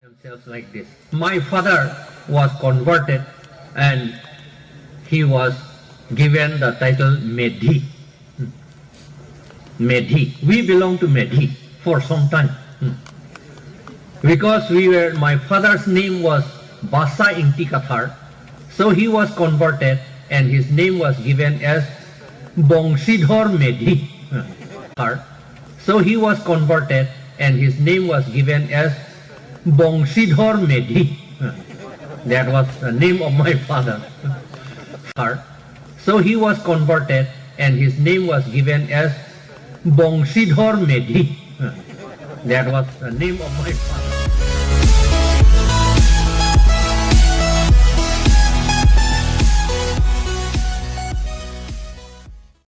themselves like this. My father was converted and he was given the title Medhi. Medhi. We belong to Medhi for some time. Because my father's name was Basa Ingti Kathar, so he was converted and his name was given as Bongshi Dhor Medhi. So he was converted and his name was given as Bongshi Dhor Medhi. That was the name of my father. So he was converted and his name was given as Bongshi Dhor Medhi. That was the name of my father.